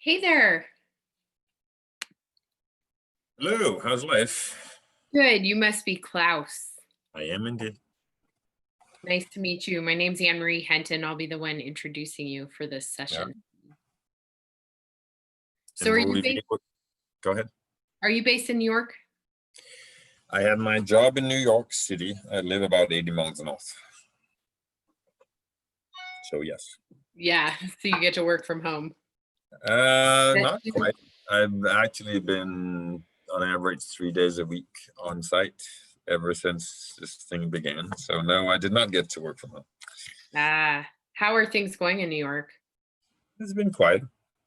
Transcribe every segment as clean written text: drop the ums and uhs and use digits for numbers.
Hey there. Hello, how's life? Good. You must be Klaus. I am indeed. Nice to meet you. My name's Anne Marie Henton. I'll be the one introducing you for this Yeah. session. So And will we be able, go ahead. are you based in New York? I have my job in New York City. I live about 80 miles north. So yes. Yeah. So you get to work from home. Not quite. I've actually been on average 3 days a week on site ever since this thing began. So no, I did not get to work from home. How are things going in New York? It's been quiet.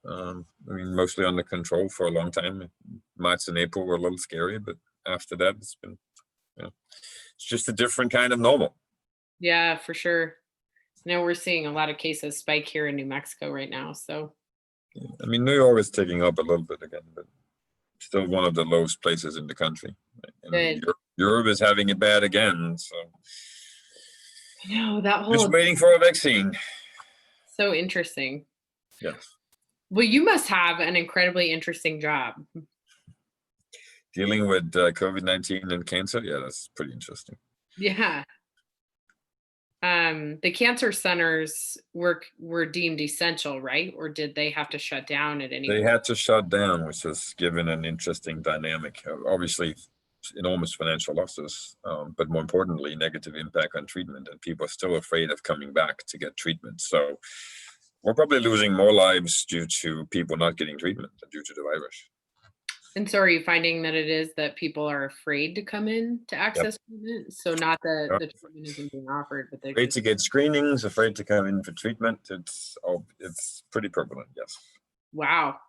Mostly under control for a long time. March and April were a little scary, but after that, it's been, it's just a different kind of normal. Yeah, for sure. Now we're seeing a lot of cases spike here in New Mexico right now. So New York is ticking up a little bit again, but still one of the lowest places in the country. And Europe is having it bad again. So no, that whole just waiting for a vaccine. So interesting. Yes. Well, you must have an incredibly interesting job. Dealing with COVID-19 and cancer, yeah, that's pretty interesting. Yeah. The cancer centers were deemed essential, right? Or did they have to shut down at any They point? had to shut down, which has given an interesting dynamic. Obviously, enormous financial losses, but more importantly, negative impact on treatment, and people are still afraid of coming back to get treatment. So we're probably losing more lives due to people not getting treatment than due to the virus. And so are you finding that it is that people are afraid to come in to access treatment? So not that Yep. the treatment isn't being offered, but they're Afraid just to get screenings, afraid to come in for treatment. It's pretty prevalent, yes. wow.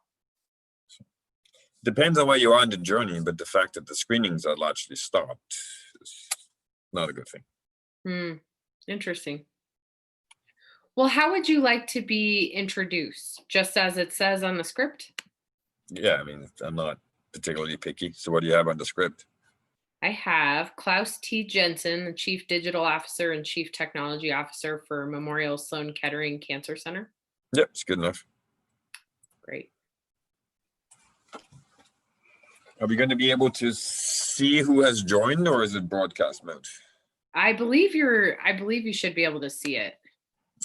Depends on where you are in the journey, but the fact that the screenings are largely stopped is not a good thing. Interesting. Well, how would you like to be introduced? Just as it says on the script? Yeah, I'm not particularly picky. So what do you have on the script? I have Klaus T. Jensen, the Chief Digital Officer and Chief Technology Officer for Memorial Sloan Kettering Cancer Center. Yep, it's good enough. Great. Are we going to be able to see who has joined, or is it broadcast mode? I believe you should be able to see it.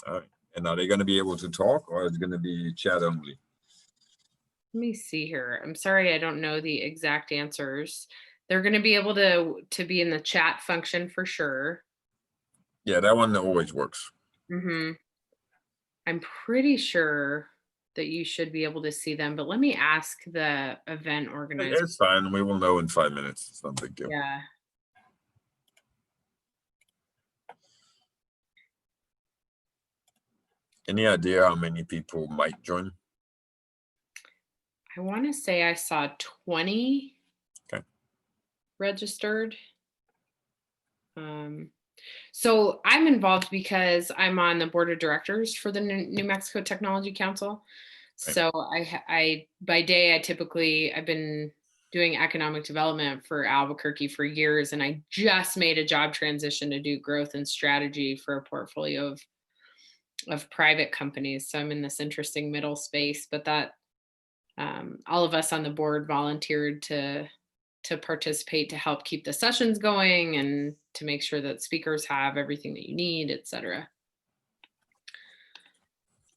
All right. And are they going to be able to talk, or is it going to be chat only? Let me see here. I'm sorry, I don't know the exact answers. They're going to be able to be in the chat function for sure. Yeah, that one always works. I'm pretty sure that you should be able to see them, but let me ask the event organizer. It's fine. We will know in 5 minutes. It's not a big deal. Yeah. Any idea how many people might join? I want to say I saw 20 registered. So I'm involved because I'm on the board of directors for the New Mexico Technology Council. Right. So I by day, I've been doing economic development for Albuquerque for years, and I just made a job transition to do growth and strategy for a portfolio of private companies. So I'm in this interesting middle space, but that all of us on the board volunteered to participate to help keep the sessions going and to make sure that speakers have everything that you need, et cetera.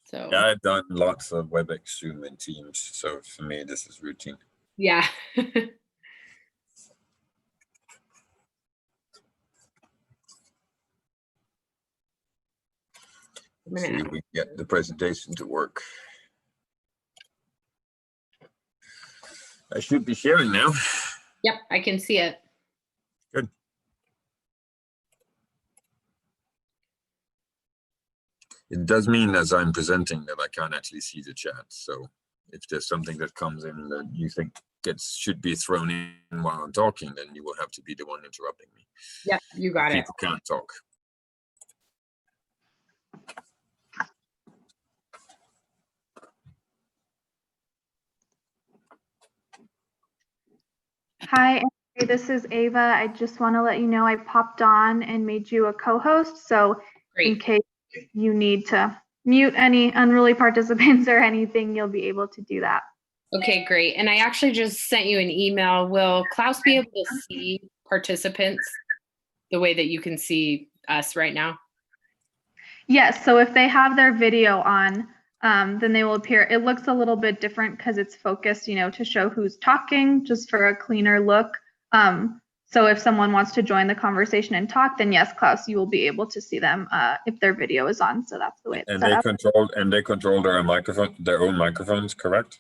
So yeah, I've done lots of WebEx, Zoom, and Teams. So for me, this is routine. Yeah. See if we get the presentation to work. I should be sharing now. Yep, I can see it. Good. It does mean as I'm presenting that I can't actually see the chat. So if there's something that comes in that you think should be thrown in while I'm talking, then you will have to be the one interrupting me. Yeah, you got it. People can't talk. Hi, this is Ava. I just want to let you know I popped on and made you a co-host. So in case you need to mute any unruly participants or anything, you'll be able to do that. Okay, great. And I actually just sent you an email. Will Klaus be able to see participants the way that you can see us right now? Yes, so if they have their video on, then they will appear. It looks a little bit different because it's focused, to show who's talking, just for a cleaner look. So if someone wants to join the conversation and talk, then yes, Klaus, you will be able to see them if their video is on. So that's the way it's And set up. they control their own microphones, correct?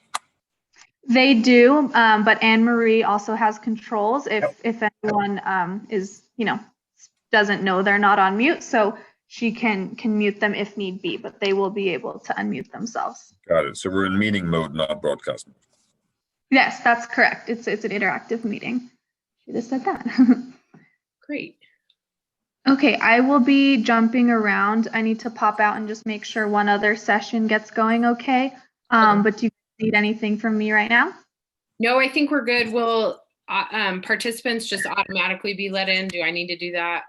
They do, but Anne Marie also has controls if anyone doesn't know they're not on mute, so she can mute them if need be, but they will be able to unmute themselves. Got it. So we're in meeting mode, not broadcast mode. Yes, that's correct. It's an interactive meeting. Should have said that. Great. Okay, I will be jumping around. I need to pop out and just make sure one other session gets going okay. But do you need anything from me right now? No, I think we're good. Will participants just automatically be let in? Do I need to do that?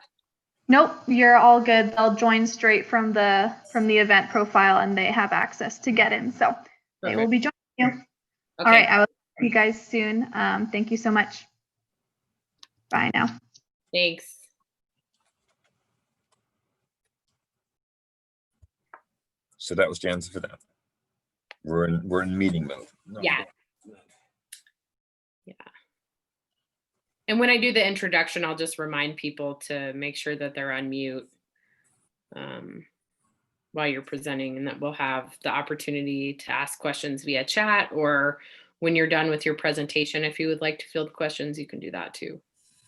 Nope, you're all good. They'll join straight from the event profile and they have access to get in. So they will be joining you. Okay. All right, I will see you guys soon. Thank you so much. Bye now. Thanks. So that was the answer for that. We're in meeting mode. Yeah. Yeah. And when I do the introduction, I'll just remind people to make sure that they're on mute while you're presenting, and that we'll have the opportunity to ask questions via chat, or when you're done with your presentation, if you would like to field questions, you can do that too.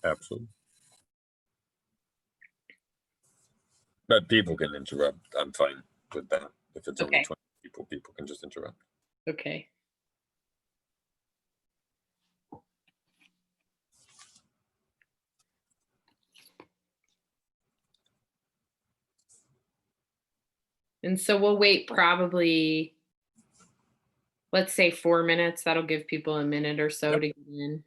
Absolutely. But people can interrupt. I'm fine with that. If it's only 20 people, people can just interrupt. Okay. And so we'll wait probably, let's say 4 minutes. That'll give people a minute or so to get in.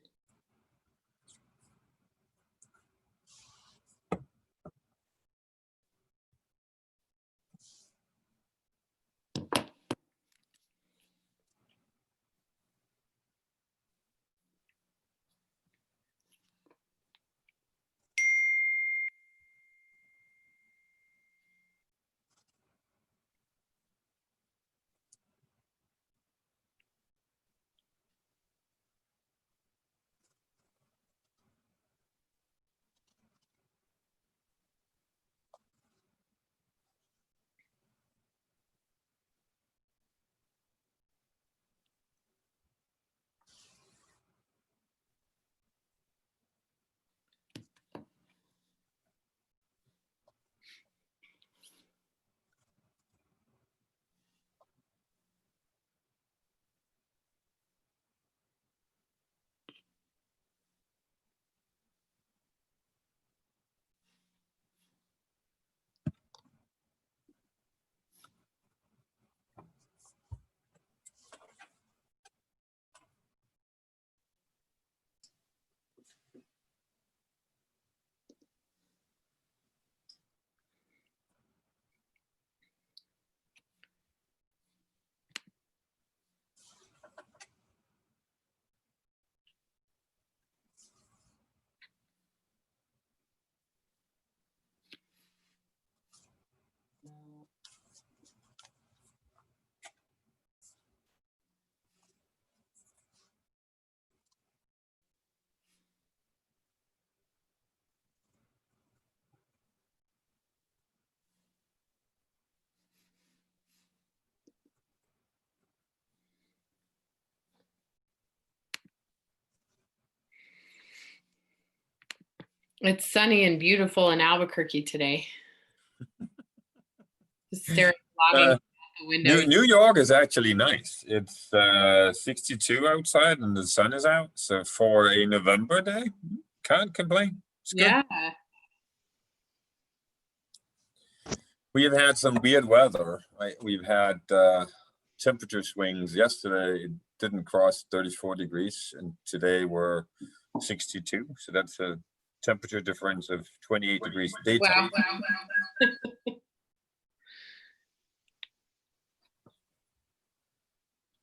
It's sunny and beautiful in Albuquerque today. Just staring out the window. New York is actually nice. It's 62 outside and the sun is out. So for a November day, can't complain. It's good. Yeah. We have had some weird weather. We've had temperature swings. Yesterday it didn't cross 34 degrees, and today we're 62. So that's a temperature difference of 28 degrees daytime. Wow.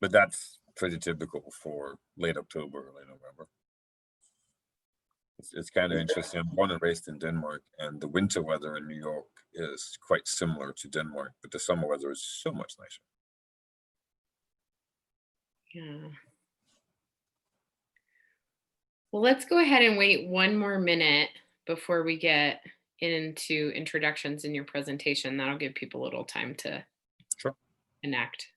But that's pretty typical for late October, early November. It's kind of interesting. I'm born and raised in Denmark, and the winter weather in New York is quite similar to Denmark, but the summer weather is so much nicer. Yeah. Well, let's go ahead and wait one more minute before we get into introductions in your presentation. That'll give people a little time to connect.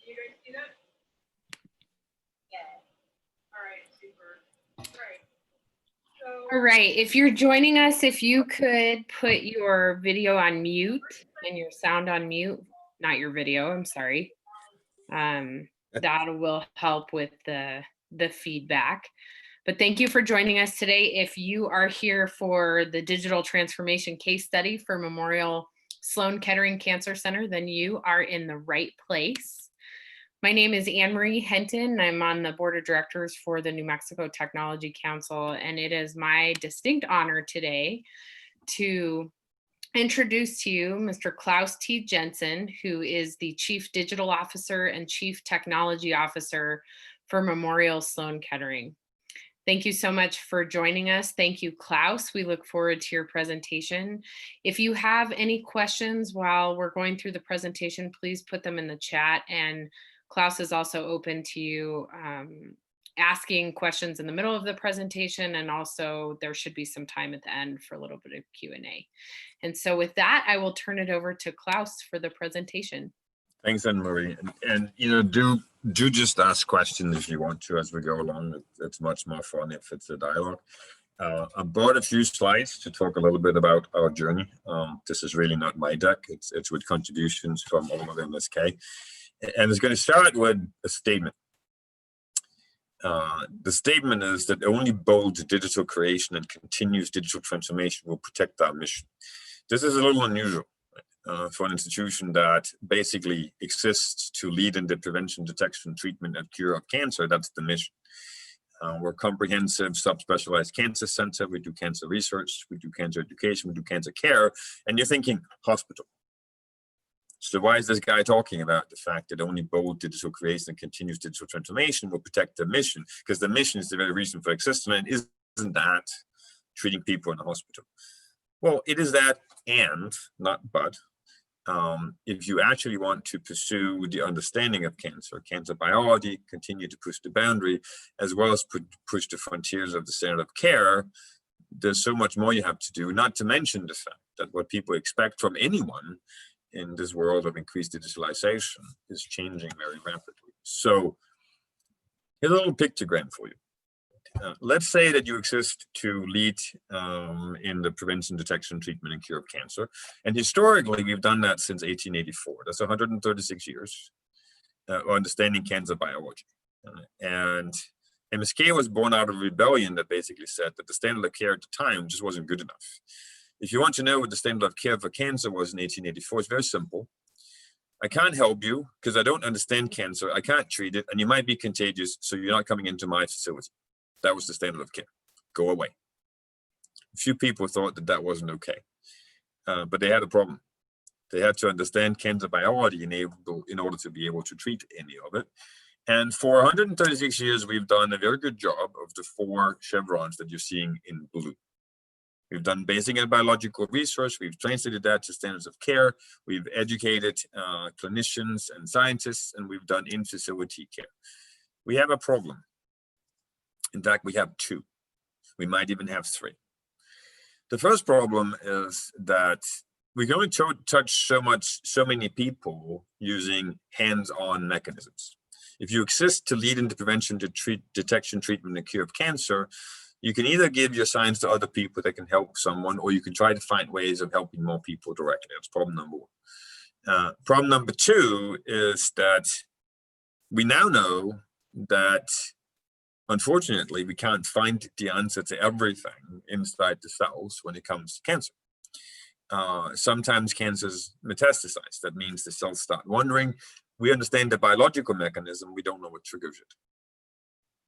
Do you guys see that? Yeah. All right, super. Great. All right, if you're joining us, if you could put your video on mute and your sound on mute, not your video, I'm sorry. That will help with the feedback. But thank you for joining us today. If you are here for the digital transformation case study for Memorial Sloan Kettering Cancer Center, then you are in the right place. My name is Anne Marie Henton. I'm on the board of directors for the New Mexico Technology Council, and it is my distinct honor today to introduce to you Mr. Klaus T. Jensen, who is the Chief Digital Officer and Chief Technology Officer for Memorial Sloan Kettering. Thank you so much for joining us. Thank you, Klaus. We look forward to your presentation. If you have any questions while we're going through the presentation, please put them in the chat, and Klaus is also open to you asking questions in the middle of the presentation, and also there should be some time at the end for a little bit of Q&A. And so with that, I will turn it over to Klaus for the presentation. Thanks, Anne-Marie. And you know, do just ask questions if you want to as we go along. It's much more fun if it's a dialogue. I brought a few slides to talk a little bit about our journey. This is really not my deck. It's with contributions from all of MSK. And it's going to start with a statement. The statement is that only bold digital creation and continuous digital transformation will protect our mission. This is a little unusual for an institution that basically exists to lead in the prevention, detection, treatment, and cure of cancer. That's the mission. We're a comprehensive subspecialized cancer center. We do cancer research, we do cancer education, we do cancer care, and you're thinking hospital. So why is this guy talking about the fact that only bold digital creation and continuous digital transformation will protect the mission? Because the mission is the very reason for existence, and isn't that treating people in the hospital? Well, it is that, and not but. If you actually want to pursue the understanding of cancer biology, continue to push the boundary, as well as push the frontiers of the standard of care, there's so much more you have to do, not to mention the fact that what people expect from anyone in this world of increased digitalization is changing very rapidly. So here's a little pictogram for you. Let's say that you exist to lead in the prevention, detection, treatment, and cure of cancer. And historically, we've done that since 1884. That's 136 years, understanding cancer biology. And MSK was born out of a rebellion that basically said that the standard of care at the time just wasn't good enough. If you want to know what the standard of care for cancer was in 1884, it's very simple. I can't help you because I don't understand cancer. I can't treat it, and you might be contagious, so you're not coming into my facility. That was the standard of care. Go away. A few people thought that that wasn't okay, but they had a problem. They had to understand cancer biology in order to be able to treat any of it. And for 136 years, we've done a very good job of the 4 chevrons that you're seeing in blue. We've done basic and biological research. We've translated that to standards of care. We've educated clinicians and scientists, and we've done in-facility care. We have a problem. In fact, we have 2. We might even have 3. The first problem is that we can only touch so many people using hands-on mechanisms. If you exist to lead into prevention, to detection, treatment, and cure of cancer, you can either give your science to other people that can help someone, or you can try to find ways of helping more people directly. That's problem number 1. Problem number 2 is that we now know that, unfortunately, we can't find the answer to everything inside the cells when it comes to cancer. Sometimes cancers metastasize. That means the cells start wandering. We understand the biological mechanism. We don't know what triggers it.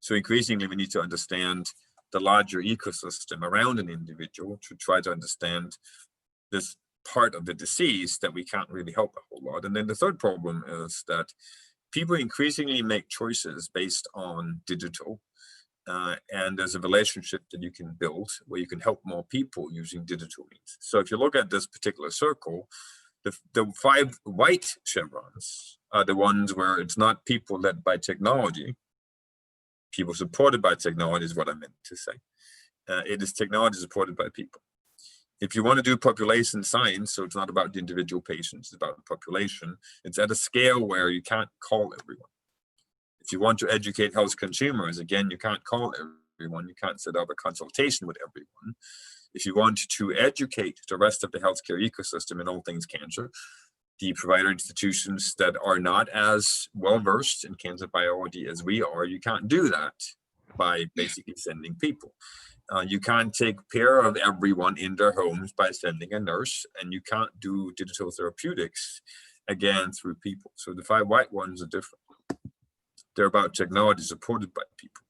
So increasingly, we need to understand the larger ecosystem around an individual to try to understand this part of the disease that we can't really help a whole lot. And then the third problem is that people increasingly make choices based on digital, and there's a relationship that you can build where you can help more people using digital means. So if you look at this particular circle, the 5 white chevrons are the ones where it's not people led by technology. People supported by technology is what I meant to say. It is technology supported by people. If you want to do population science, so it's not about the individual patients, it's about the population, it's at a scale where you can't call everyone. If you want to educate health consumers, again, you can't call everyone, you can't set up a consultation with everyone. If you want to educate the rest of the healthcare ecosystem in all things cancer, the provider institutions that are not as well versed in cancer biology as we are, you can't do that by basically sending people. You can't take care of everyone in their homes by sending a nurse, and you can't do digital therapeutics, again, through people. So the 5 white ones are different. They're about technology supported by people.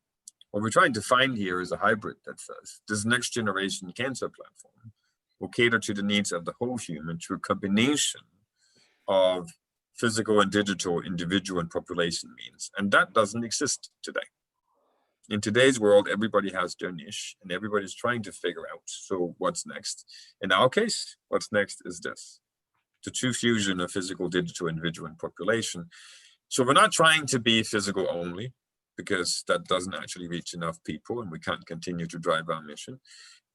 What we're trying to find here is a hybrid that says this next generation cancer platform will cater to the needs of the whole human through a combination of physical and digital, individual and population means. And that doesn't exist today. In today's world, everybody has their niche and everybody's trying to figure out, so what's next? In our case, what's next is this, the true fusion of physical, digital, individual and population. So we're not trying to be physical only, because that doesn't actually reach enough people and we can't continue to drive our mission.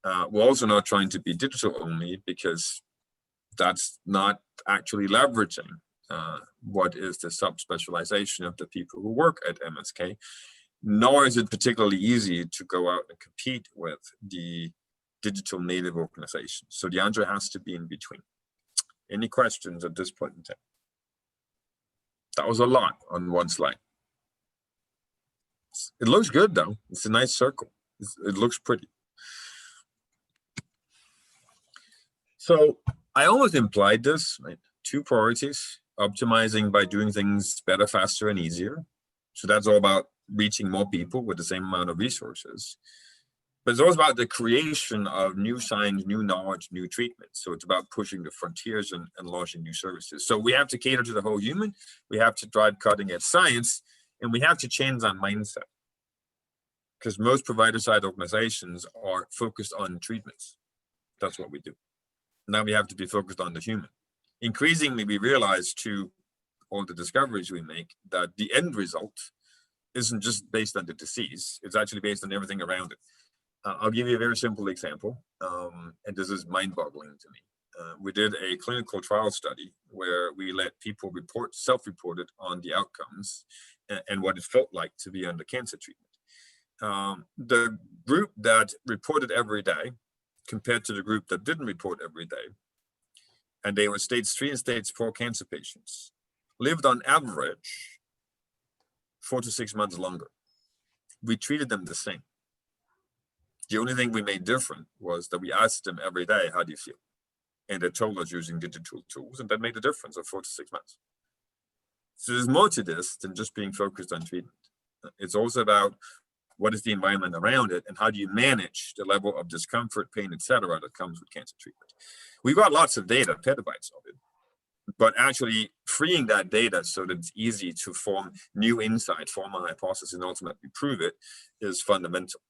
We're also not trying to be digital only, because that's not actually leveraging what is the subspecialization of the people who work at MSK, nor is it particularly easy to go out and compete with the digital native organizations. So the answer has to be in between. Any questions at this point in time? That was a lot on one slide. It looks good though. It's a nice circle. It looks pretty. So I almost implied this, right? 2 priorities: optimizing by doing things better, faster, and easier. So that's all about reaching more people with the same amount of resources. But it's also about the creation of new science, new knowledge, new treatments. So it's about pushing the frontiers and launching new services. So we have to cater to the whole human. We have to drive cutting edge science, and we have to change our mindset. Because most provider-side organizations are focused on treatments. That's what we do. Now we have to be focused on the human. Increasingly, we realize through all the discoveries we make that the end result isn't just based on the disease, it's actually based on everything around it. I'll give you a very simple example, and this is mind-boggling to me. We did a clinical trial study where we let people self-reported on the outcomes and what it felt like to be under cancer treatment. The group that reported every day compared to the group that didn't report every day, and they were stage 3 and stage 4 cancer patients, lived on average 4 to 6 months longer. We treated them the same. The only thing we made different was that we asked them every day, how do you feel? And they told us using digital tools, and that made a difference of 4 to 6 months. So there's more to this than just being focused on treatment. It's also about what is the environment around it and how do you manage the level of discomfort, pain, etc. that comes with cancer treatment. We've got lots of data, petabytes of it, but actually freeing that data so that it's easy to form new insight, form a hypothesis, and ultimately prove it is fundamental.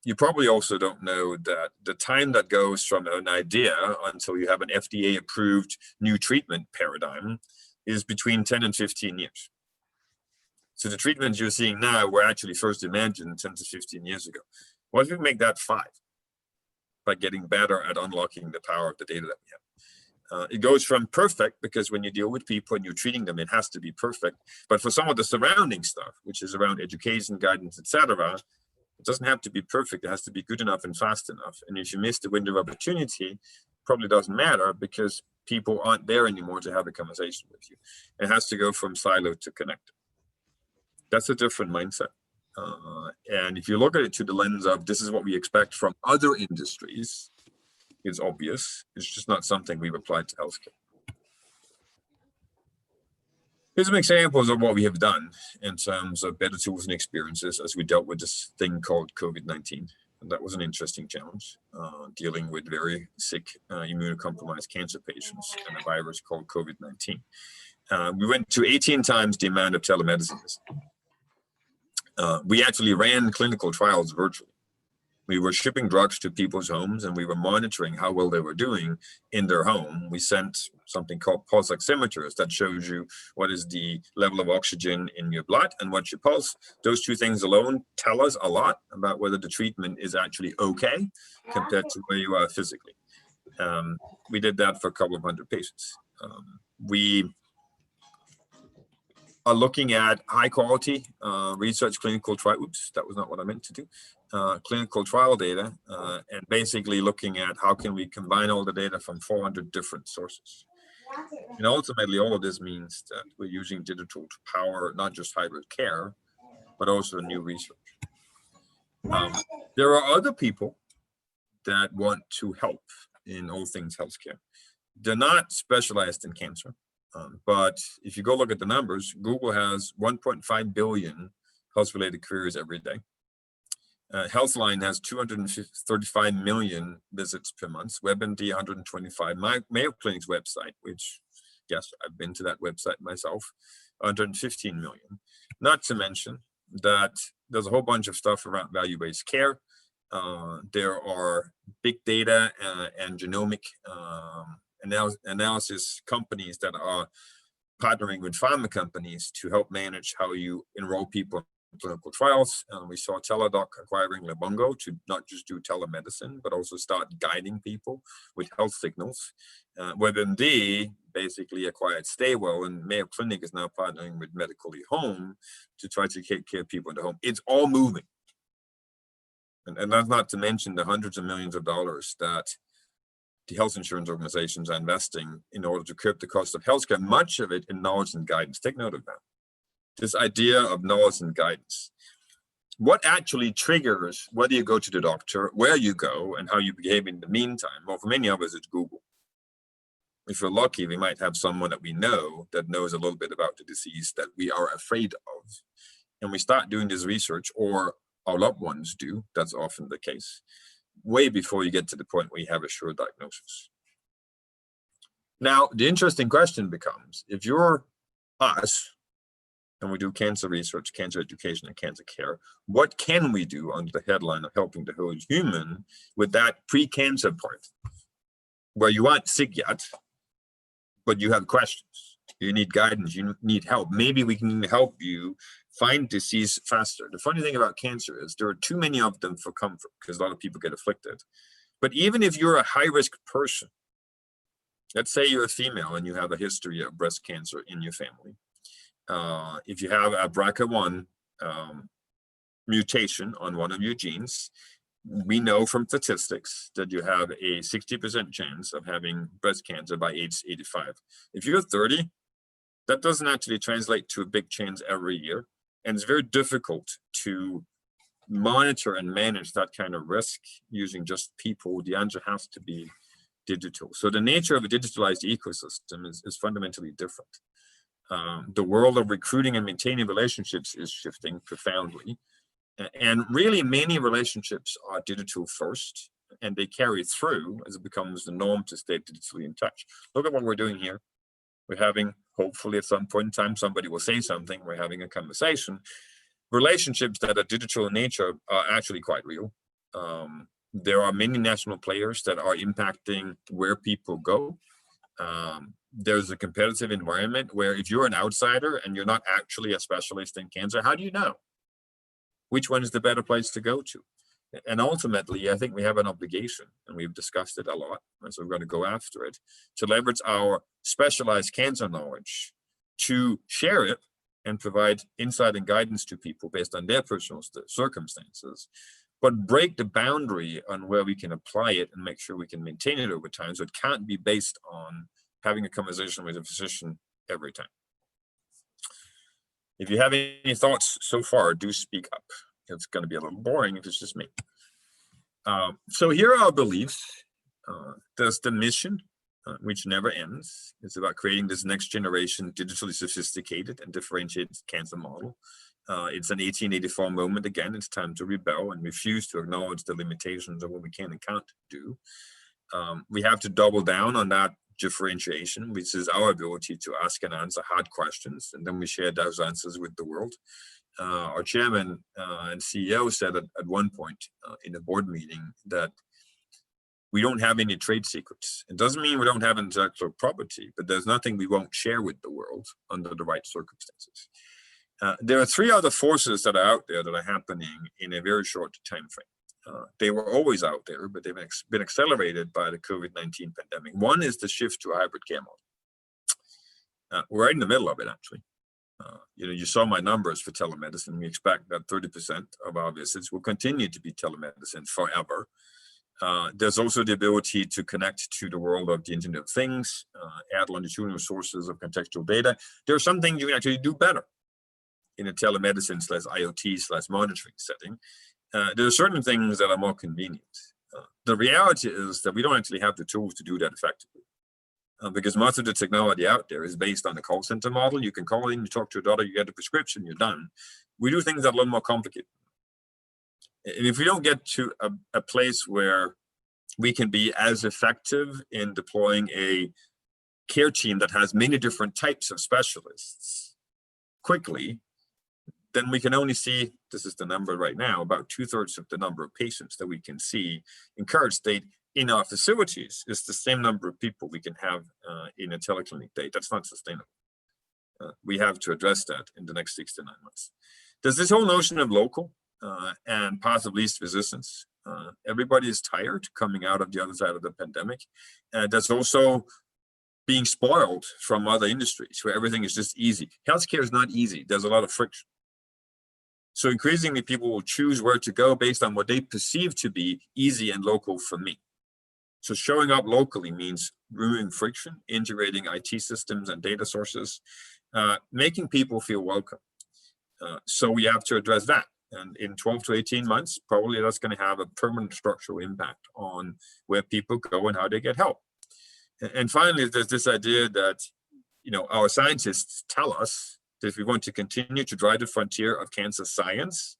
You probably also don't know that the time that goes from an idea until you have an FDA-approved new treatment paradigm is between 10 and 15 years. So the treatments you're seeing now were actually first imagined 10 to 15 years ago. What if we make that 5 by getting better at unlocking the power of the data that we have? It goes from perfect, because when you deal with people and you're treating them, it has to be perfect. But for some of the surrounding stuff, which is around education, guidance, etc., it doesn't have to be perfect. It has to be good enough and fast enough. And if you miss the window of opportunity, probably doesn't matter, because people aren't there anymore to have a conversation with you. It has to go from silo to connected. That's a different mindset. And if you look at it to the lens of this is what we expect from other industries, it's obvious. It's just not something we've applied to healthcare. Here's some examples of what we have done in terms of better tools and experiences as we dealt with this thing called COVID-19. And that was an interesting challenge, dealing with very sick, immunocompromised cancer patients and a virus called COVID-19. We went to 18 times the amount of telemedicine. We actually ran clinical trials virtually. We were shipping drugs to people's homes, and we were monitoring how well they were doing in their home. We sent something called pulse oximeters that shows you what is the level of oxygen in your blood and what's your pulse. Those two things alone tell us a lot about whether the treatment is actually okay compared to where you are physically. We did that for a couple of hundred patients. We are looking at high quality research clinical trial. Oops, that was not what I meant to do. Clinical trial data, and basically looking at how can we combine all the data from 400 different sources. And ultimately, all of this means that we're using digital to power not just hybrid care, but also new research. There are other people that want to help in all things healthcare. They're not specialized in cancer. But if you go look at the numbers, Google has 1.5 billion health-related queries every day. Healthline has 235 million visits per month. WebMD 125. Mayo Clinic's website, which, yes, I've been to that website myself, 115 million. Not to mention that there's a whole bunch of stuff around value-based care. There are big data and genomic analysis companies that are partnering with pharma companies to help manage how you enroll people in clinical trials. We saw Teladoc acquiring Lebongo to not just do telemedicine, but also start guiding people with health signals. WebMD basically acquired Staywell, and Mayo Clinic is now partnering with Medically Home to try to take care of people in the home. It's all moving. And that's not to mention the hundreds of millions of dollars that the health insurance organizations are investing in order to curb the cost of healthcare, much of it in knowledge and guidance. Take note of that. This idea of knowledge and guidance. What actually triggers whether you go to the doctor, where you go, and how you behave in the meantime? Well, for many of us, it's Google. If we're lucky, we might have someone that we know that knows a little bit about the disease that we are afraid of. And we start doing this research, or our loved ones do, that's often the case, way before you get to the point where you have a sure diagnosis. Now, the interesting question becomes, if you're us, and we do cancer research, cancer education, and cancer care, what can we do under the headline of helping the whole human with that pre-cancer part, where you aren't sick yet, but you have questions, you need guidance, you need help. Maybe we can help you find disease faster. The funny thing about cancer is there are too many of them for comfort, because a lot of people get afflicted. But even if you're a high-risk person, let's say you're a female and you have a history of breast cancer in your family. If you have a BRCA1 mutation on one of your genes, we know from statistics that you have a 60% chance of having breast cancer by age 85. If you're 30, that doesn't actually translate to a big chance every year. And it's very difficult to monitor and manage that kind of risk using just people. The answer has to be digital. So the nature of a digitalized ecosystem is fundamentally different. The world of recruiting and maintaining relationships is shifting profoundly. And really many relationships are digital first, and they carry through as it becomes the norm to stay digitally in touch. Look at what we're doing here. We're having, hopefully at some point in time, somebody will say something, we're having a conversation. Relationships that are digital in nature are actually quite real. There are many national players that are impacting where people go. there's a competitive environment where if you're an outsider and you're not actually a specialist in cancer, how do you know which one is the better place to go to? And ultimately, I think we have an obligation, and we've discussed it a lot, and so we're going to go after it, to leverage our specialized cancer knowledge to share it and provide insight and guidance to people based on their personal circumstances, but break the boundary on where we can apply it and make sure we can maintain it over time. So it can't be based on having a conversation with a physician every time. If you have any thoughts so far, do speak up. It's going to be a little boring if it's just me. So here are our beliefs. There's the mission, which never ends. It's about creating this next generation, digitally sophisticated and differentiated cancer model. It's an 1884 moment again. It's time to rebel and refuse to acknowledge the limitations of what we can and can't do. We have to double down on that differentiation, which is our ability to ask and answer hard questions, and then we share those answers with the world. Our chairman and CEO said at one point in a board meeting that we don't have any trade secrets. It doesn't mean we don't have intellectual property, but there's nothing we won't share with the world under the right circumstances. There are three other forces that are out there that are happening in a very short time frame. They were always out there, but they've been accelerated by the COVID-19 pandemic. One is the shift to a hybrid care model. We're right in the middle of it, actually. You saw my numbers for telemedicine. We expect that 30% of our visits will continue to be telemedicine forever. There's also the ability to connect to the world of the Internet of Things, add longitudinal sources of contextual data. There are some things you can actually do better in a telemedicine / IoT / monitoring setting. There are certain things that are more convenient. The reality is that we don't actually have the tools to do that effectively. Because most of the technology out there is based on the call center model. You can call in, you talk to a doctor, you get a prescription, you're done. We do things that are a little more complicated. And if we don't get to a place where we can be as effective in deploying a care team that has many different types of specialists quickly, then we can only see, this is the number right now, about 2/3 of the number of patients that we can see in current state in our facilities is the same number of people we can have in a teleclinic day. That's not sustainable. We have to address that in the next 6 to 9 months. There's this whole notion of local and path of least resistance. Everybody is tired coming out of the other side of the pandemic. There's also being spoiled from other industries where everything is just easy. Healthcare is not easy. There's a lot of friction. So increasingly people will choose where to go based on what they perceive to be easy and local for me. So showing up locally means removing friction, integrating IT systems and data sources, making people feel welcome. So we have to address that. And in 12 to 18 months, probably that's going to have a permanent structural impact on where people go and how they get help. And finally, there's this idea that, our scientists tell us that if we want to continue to drive the frontier of cancer science,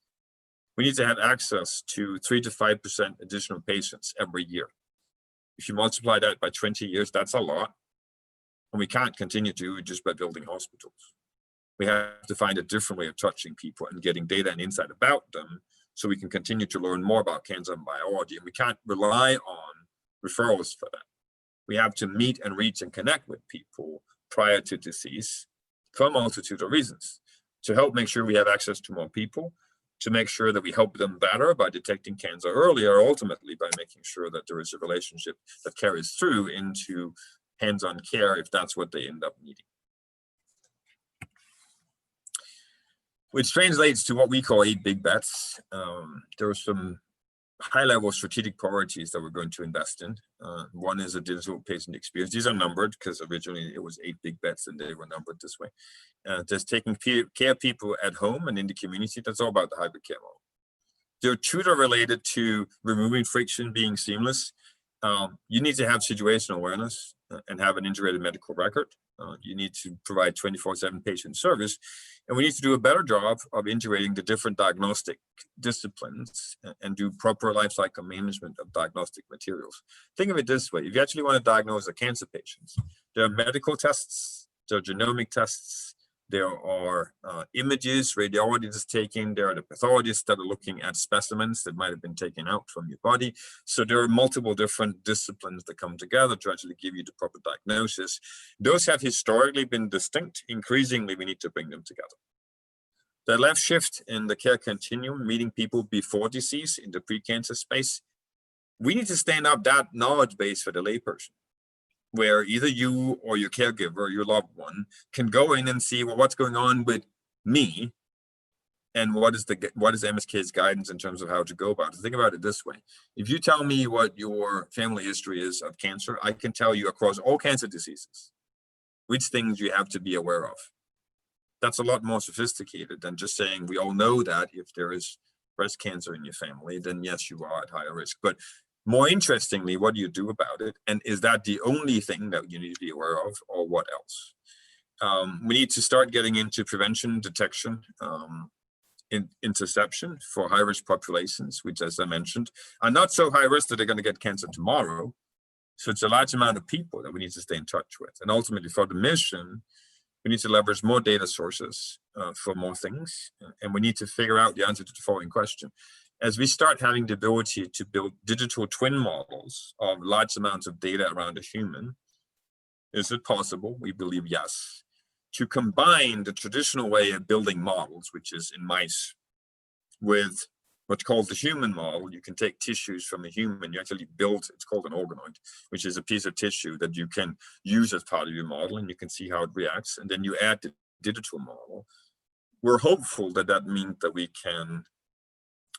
we need to have access to 3 to 5% additional patients every year. If you multiply that by 20 years, that's a lot. And we can't continue to do it just by building hospitals. We have to find a different way of touching people and getting data and insight about them so we can continue to learn more about cancer and biology. And we can't rely on referrals for that. We have to meet and reach and connect with people prior to disease for a multitude of reasons, to help make sure we have access to more people, to make sure that we help them better by detecting cancer earlier, ultimately by making sure that there is a relationship that carries through into hands-on care if that's what they end up needing. Which translates to what we call 8 big bets. There are some high-level strategic priorities that we're going to invest in. One is a digital patient experience. These are numbered because originally it was 8 big bets and they were numbered this way. There's taking care of people at home and in the community. That's all about the hybrid care model. There are 2 that are related to removing friction, being seamless. You need to have situational awareness and have an integrated medical record. You need to provide 24/7 patient service. And we need to do a better job of integrating the different diagnostic disciplines and do proper lifecycle management of diagnostic materials. Think of it this way. If you actually want to diagnose a cancer patient, there are medical tests, there are genomic tests, There are images, radiologists taking, there are the pathologists that are looking at specimens that might have been taken out from your body. So there are multiple different disciplines that come together to actually give you the proper diagnosis. Those have historically been distinct. Increasingly, we need to bring them together. The left shift in the care continuum, meeting people before disease in the pre-cancer space, we need to stand up that knowledge base for the layperson, where either you or your caregiver or your loved one can go in and see, well, what's going on with me, and what is MSK's guidance in terms of how to go about it. Think about it this way. If you tell me what your family history is of cancer, I can tell you across all cancer diseases which things you have to be aware of. That's a lot more sophisticated than just saying we all know that if there is breast cancer in your family, then yes, you are at higher risk. But more interestingly, what do you do about it? And is that the only thing that you need to be aware of, or what else? We need to start getting into prevention, detection, interception for high-risk populations, which, as I mentioned, are not so high risk that they're going to get cancer tomorrow. So it's a large amount of people that we need to stay in touch with. And ultimately, for the mission, we need to leverage more data sources for more things. And we need to figure out the answer to the following question. As we start having the ability to build digital twin models of large amounts of data around a human, is it possible? We believe yes. To combine the traditional way of building models, which is in mice, with what's called the human model. You can take tissues from a human, you actually build, it's called an organoid, which is a piece of tissue that you can use as part of your model, and you can see how it reacts. And then you add the digital model. We're hopeful that that means that we can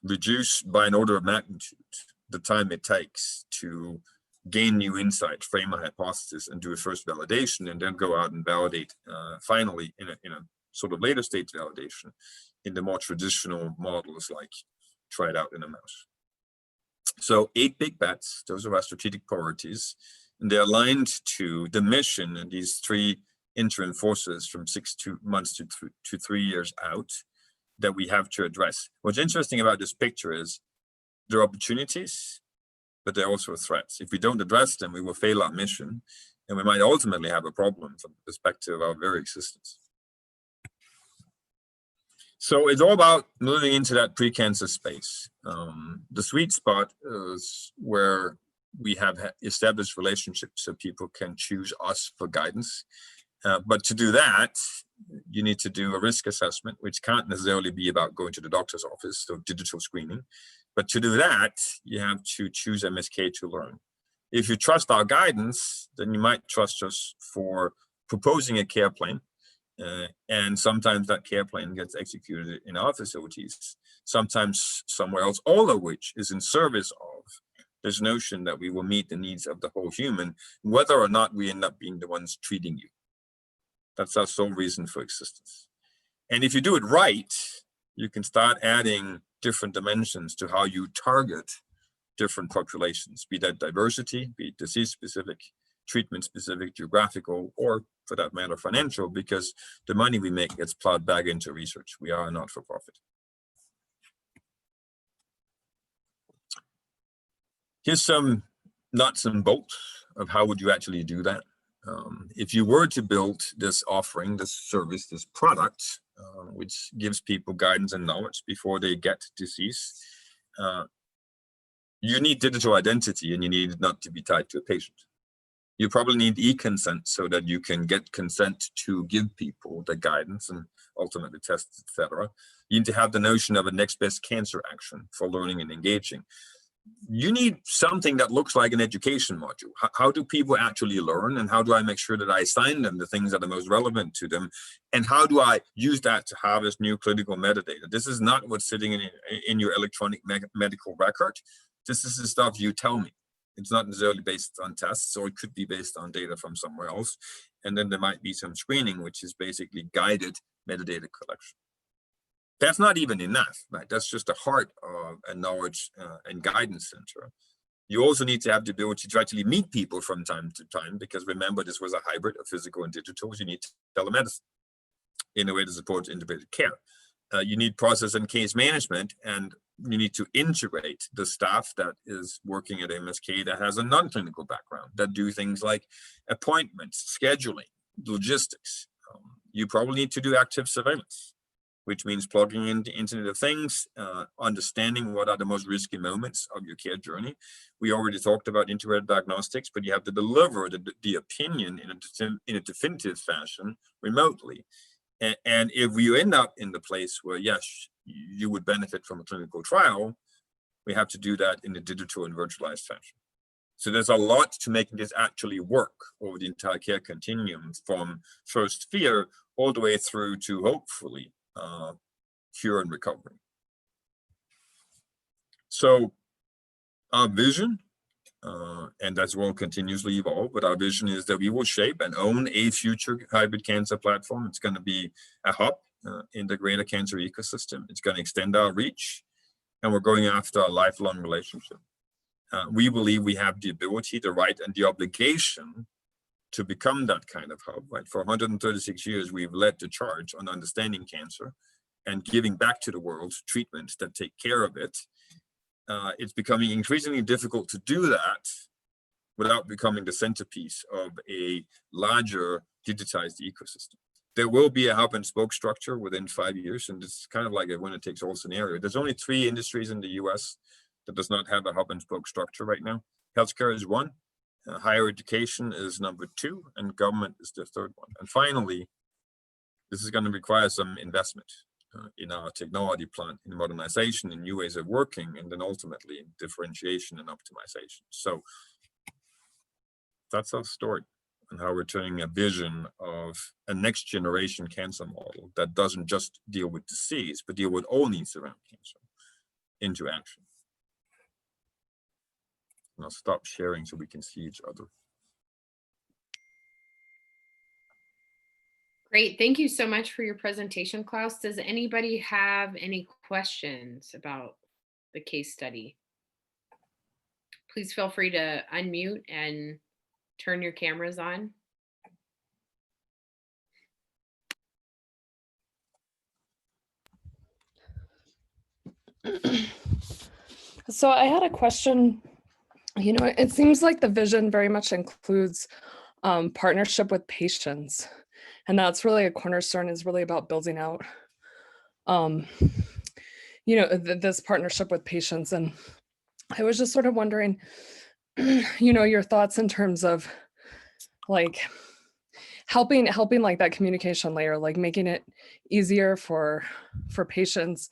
reduce by an order of magnitude the time it takes to gain new insight, frame a hypothesis, and do a first validation, and then go out and validate finally in a sort of later stage validation in the more traditional models, like try it out in a mouse. So 8 big bets, those are our strategic priorities, and they're aligned to the mission and these 3 interim forces from 6 months to 3 years out that we have to address. What's interesting about this picture is there are opportunities, but they're also threats. If we don't address them, we will fail our mission, and we might ultimately have a problem from the perspective of our very existence. So it's all about moving into that pre-cancer space. The sweet spot is where we have established relationships so people can choose us for guidance. But to do that, you need to do a risk assessment, which can't necessarily be about going to the doctor's office, so digital screening. But to do that, you have to choose MSK to learn. If you trust our guidance, then you might trust us for proposing a care plan. And sometimes that care plan gets executed in our facilities, sometimes somewhere else, all of which is in service of this notion that we will meet the needs of the whole human, whether or not we end up being the ones treating you. That's our sole reason for existence. And if you do it right, you can start adding different dimensions to how you target different populations, be that diversity, be it disease-specific, treatment-specific, geographical, or for that matter, financial, because the money we make gets plowed back into research. We are a not-for-profit. Here's some nuts and bolts of how would you actually do that. If you were to build this offering, this service, this product, which gives people guidance and knowledge before they get disease, you need digital identity, and you need it not to be tied to a patient. You probably need e-consent so that you can get consent to give people the guidance and ultimately tests, etc. You need to have the notion of a next best cancer action for learning and engaging. You need something that looks like an education module. How do people actually learn, and how do I make sure that I assign them the things that are most relevant to them, and how do I use that to harvest new clinical metadata? This is not what's sitting in your electronic medical record. This is the stuff you tell me. It's not necessarily based on tests, or it could be based on data from somewhere else. And then there might be some screening, which is basically guided metadata collection. That's not even enough, right? That's just the heart of a knowledge and guidance center. You also need to have the ability to actually meet people from time to time, because remember, this was a hybrid of physical and digital. You need telemedicine in a way to support integrated care. You need process and case management, and you need to integrate the staff that is working at MSK that has a non-clinical background, that do things like appointments, scheduling, logistics. you probably need to do active surveillance, which means plugging in the Internet of Things, understanding what are the most risky moments of your care journey. We already talked about integrated diagnostics, but you have to deliver the opinion in a definitive fashion remotely. And if you end up in the place where, yes, you would benefit from a clinical trial, we have to do that in a digital and virtualized fashion. So there's a lot to making this actually work over the entire care continuum, from first fear all the way through to hopefully cure and recovery. So our vision, and that's will continuously evolve, but our vision is that we will shape and own a future hybrid cancer platform. It's going to be a hub in the greater cancer ecosystem. It's going to extend our reach, and we're going after a lifelong relationship. We believe we have the ability, the right, and the obligation to become that kind of hub, right? For 136 years, we've led the charge on understanding cancer and giving back to the world treatments that take care of it. It's becoming increasingly difficult to do that without becoming the centerpiece of a larger digitized ecosystem. There will be a hub and spoke structure within 5 years, and it's kind of like a winner-takes-all scenario. There's only 3 industries in the US that does not have a hub and spoke structure right now. Healthcare is one, higher education is number 2, and government is the 3rd one. And finally, this is going to require some investment in our technology plan, in modernization, in new ways of working, and then ultimately in differentiation and optimization. So that's our story, and how we're turning a vision of a next generation cancer model that doesn't just deal with disease, but deal with all needs around cancer into action. And I'll stop sharing so we can see each other. Great. Thank you so much for your presentation, Klaus. Does anybody have any questions about the case study? Please feel free to unmute and turn your cameras on. So I had a question. You know, it seems like the vision very much includes partnership with patients. And that's really a cornerstone, is really about building out, you know, this partnership with patients. And I was just sort of wondering, you know, your thoughts in terms of like helping like that communication layer, like making it easier for patients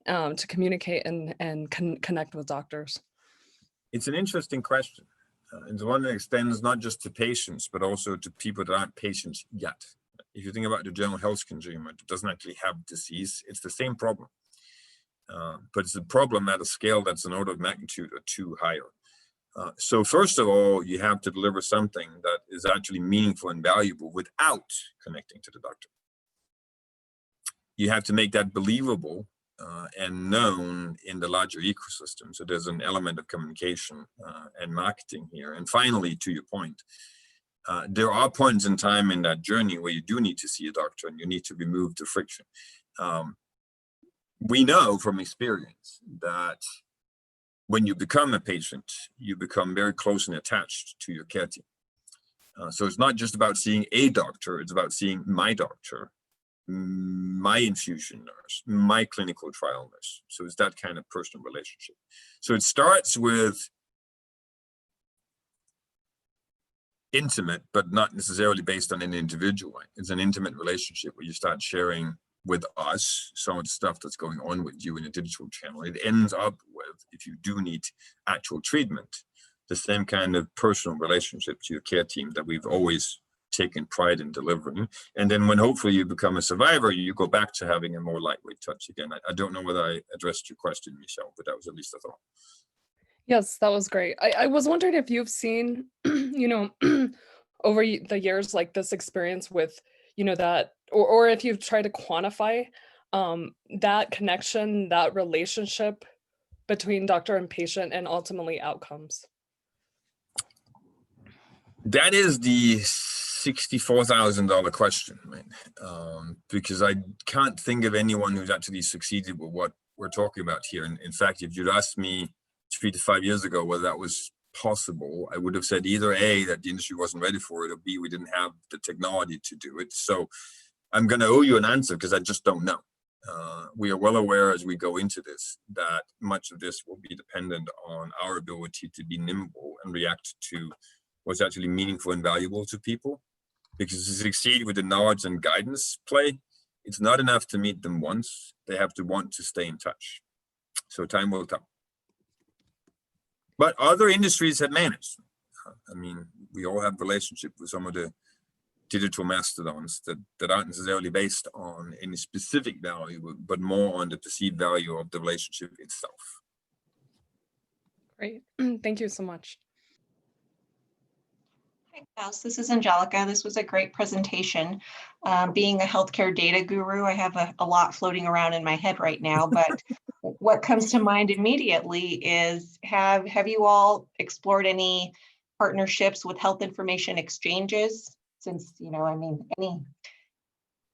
to communicate and connect with doctors. It's an interesting question. It's one that extends not just to patients, but also to people that aren't patients yet. If you think about the general health consumer that doesn't actually have disease, it's the same problem. But it's a problem at a scale that's an order of magnitude or 2 higher. So first of all, you have to deliver something that is actually meaningful and valuable without connecting to the doctor. You have to make that believable and known in the larger ecosystem. So there's an element of communication and marketing here. And finally, to your point, there are points in time in that journey where you do need to see a doctor and you need to remove the friction. We know from experience that when you become a patient, you become very close and attached to your care team. So it's not just about seeing a doctor, it's about seeing my doctor, my infusion nurse, my clinical trial nurse. So it's that kind of personal relationship. So it starts with intimate, but not necessarily based on an individual. It's an intimate relationship where you start sharing with us some of the stuff that's going on with you in a digital channel. It ends up with, if you do need actual treatment, the same kind of personal relationship to your care team that we've always taken pride in delivering. And then when hopefully you become a survivor, you go back to having a more lightweight touch again. I don't know whether I addressed your question, Michelle, but that was at least a thought. Yes, that was great. I was wondering if you've seen, you know, over the years, like this experience with, you know, that, or if you've tried to quantify that connection, that relationship between doctor and patient and ultimately outcomes. That is the $64,000 question, right? Because I can't think of anyone who's actually succeeded with what we're talking about here. And in fact, if you'd asked me 3 to 5 years ago whether that was possible, I would have said either A, that the industry wasn't ready for it, or B, we didn't have the technology to do it. So I'm going to owe you an answer because I just don't know. We are well aware as we go into this that much of this will be dependent on our ability to be nimble and react to what's actually meaningful and valuable to people. Because to succeed with the knowledge and guidance play, it's not enough to meet them once. They have to want to stay in touch. So time will tell. But other industries have managed. I mean, we all have relationship with some of the digital mastodons that aren't necessarily based on any specific value, but more on the perceived value of the relationship itself. Great. Thank you so much. Hi, Klaus. This is Angelica. This was a great presentation. Being a healthcare data guru, I have a lot floating around in my head right now, but what comes to mind immediately is have you all explored any partnerships with health information exchanges? Since, I mean, any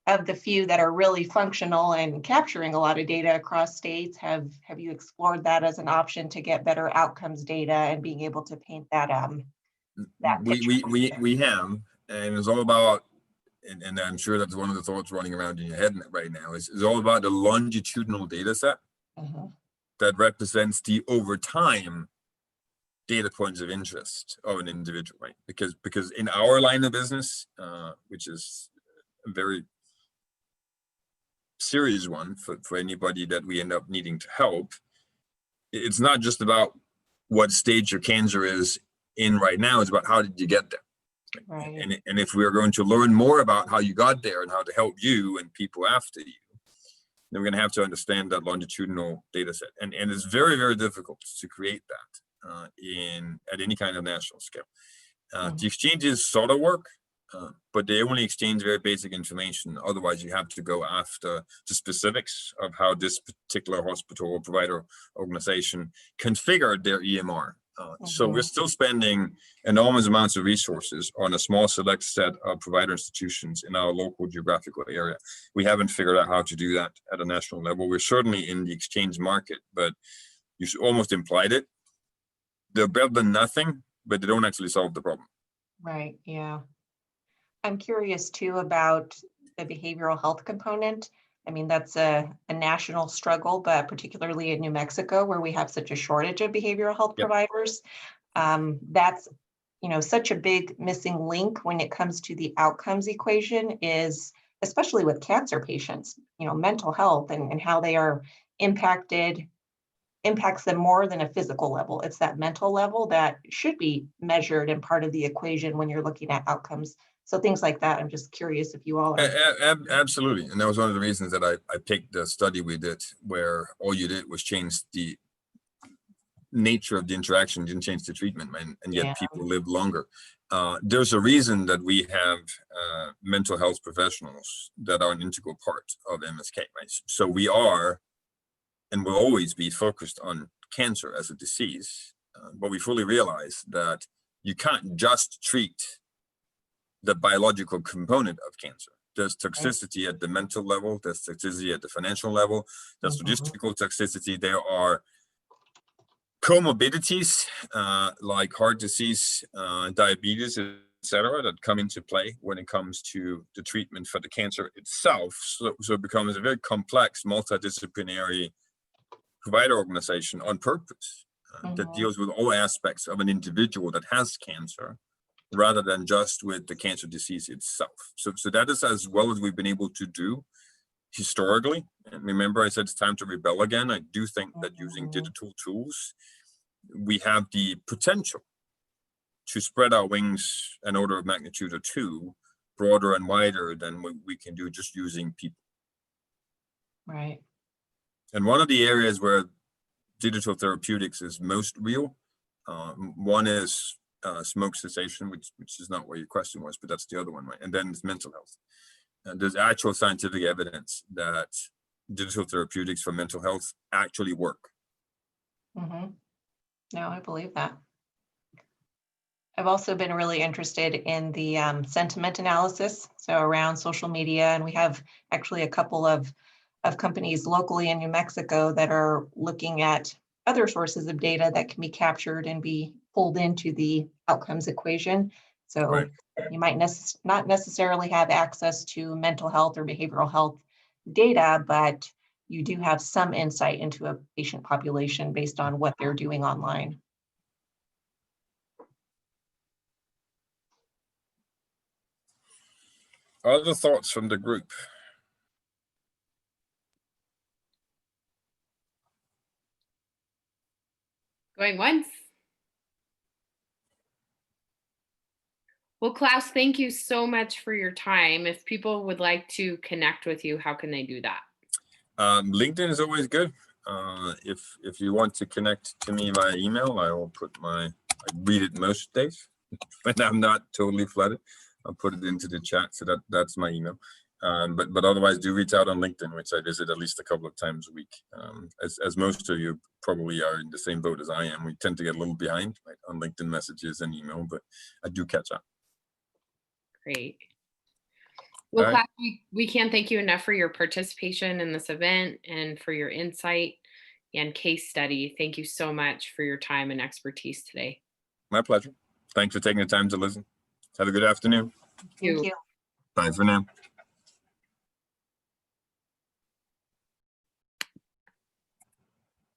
of the few that are really functional and capturing a lot of data across states, have you explored that as an option to get better outcomes data and being able to paint that We have, and it's all about, and I'm sure that's one of the thoughts running around in your head right now, is all about the longitudinal data set that represents the over time data points of interest of an individual, right? Because in our line of business, which is a very serious one for anybody that we end up needing to help, it's not just about what stage your cancer is in right now, it's about how did you get there. Right. And if we're going to learn more about how you got there and how to help you and people after you, then we're going to have to understand that longitudinal data set. And it's very, very difficult to create that at any kind of national scale. The exchanges sort of work, but they only exchange very basic information. Otherwise, you have to go after the specifics of how this particular hospital or provider organization configured their EMR. So we're still spending enormous amounts of resources on a small select set of provider institutions in our local geographical area. We haven't figured out how to do that at a national level. We're certainly in the exchange market, but you almost implied it. They're better than nothing, but they don't actually solve the problem. Right, yeah. I'm curious too about the behavioral health component. I mean, that's a national struggle, but particularly in New Mexico, where we have such a shortage of behavioral health providers. That's, such a big missing link when it comes to the outcomes equation is, especially with cancer patients, mental health and how they are impacts them more than a physical level. It's that mental level that should be measured and part of the equation when you're looking at outcomes. So things like that, I'm just curious if you all are. Absolutely. And that was one of the reasons that I picked the study we did, where all you did was change the nature of the interaction, didn't change the treatment, and yet people live longer. There's a reason that we have mental health professionals that are an integral part of MSK, right? So we are, and will always be, focused on cancer as a disease, but we fully realize that you can't just treat the biological component of cancer. There's toxicity at the mental level, there's toxicity at the financial level, there's logistical toxicity. There are comorbidities like heart disease, diabetes, etc., that come into play when it comes to the treatment for the cancer itself. So it becomes a very complex, multidisciplinary provider organization on purpose that deals with all aspects of an individual that has cancer, rather than just with the cancer disease itself. So that is as well as we've been able to do historically. And remember, I said it's time to rebel again. I do think that using digital tools, we have the potential to spread our wings an order of magnitude or two broader and wider than what we can do just using people. Right. And one of the areas where digital therapeutics is most real, one is smoke cessation, which is not where your question was, but that's the other one, right? And then it's mental health. And there's actual scientific evidence that digital therapeutics for mental health actually work. No, I believe that. I've also been really interested in the sentiment analysis, so around social media, and we have actually a couple of companies locally in New Mexico that are looking at other sources of data that can be captured and be pulled into the outcomes equation. So Right. you might not necessarily have access to mental health or behavioral health data, but you do have some insight into a patient population based on what they're doing online. Other thoughts from the group? Going once. Well, Klaus, thank you so much for your time. If people would like to connect with you, how can they do that? LinkedIn is always good. If you want to connect to me via email, I will put I read it most days when I'm not totally flooded. I'll put it into the chat, so that's my email. But otherwise, do reach out on LinkedIn, which I visit at least a couple of times a week. As most of you probably are in the same boat as I am, we tend to get a little behind, right, on LinkedIn messages and email, but I do catch up. Great. Well, All right. Klaus, we can't thank you enough for your participation in this event and for your insight and case study. Thank you so much for your time and expertise today. My pleasure. Thanks for taking the time to listen. Have a good afternoon. Thank you. Bye for now.